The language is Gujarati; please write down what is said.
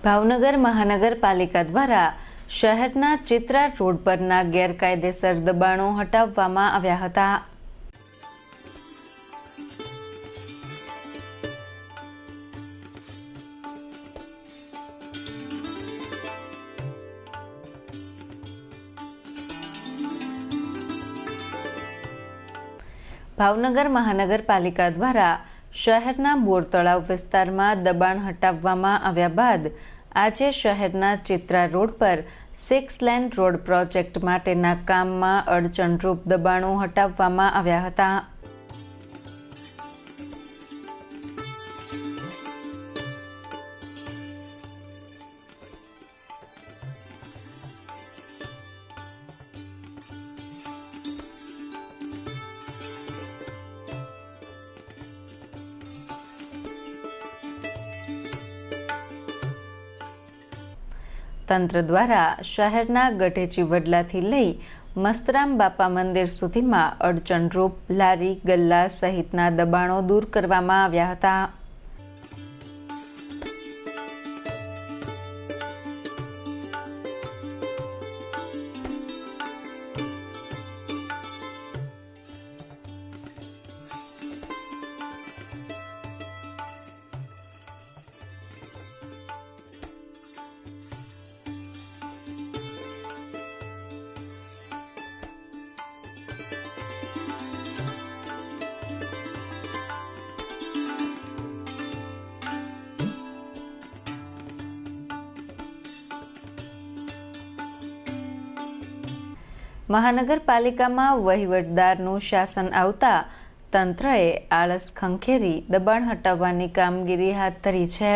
ભાવનગર મહાનગરપાલિકા દ્વારા શહેરના ચિત્રા રોડ પરના ગેરકાયદેસર દબાણો હટાવવામાં આવ્યા હતા। ભાવનગર મહાનગરપાલિકા દ્વારા શહેરના બોર તળાવ વિસ્તારમાં દબાણ હટાવવામાં આવ્યા બાદ આજે શહેરના ચિત્રા રોડ પર 6 લેન રોડ પ્રોજેક્ટ માટેના કામમાં અડચણરૂપ દબાણો હટાવવામાં આવ્યા હતા। તંત્ર દ્વારા શહેરના ગઢેચી વડલાથી લઈ મસ્તરામ બાપા મંદિર સુધીમાં અડચણરૂપ લારી ગલ્લા સહિતના દબાણો દૂર કરવામાં આવ્યા હતા। મહાનગરપાલિકામાં વહીવટદારનું શાસન આવતા તંત્રએ આળસ ખંખેરી દબાણ હટાવવાની કામગીરી હાથ ધરી છે।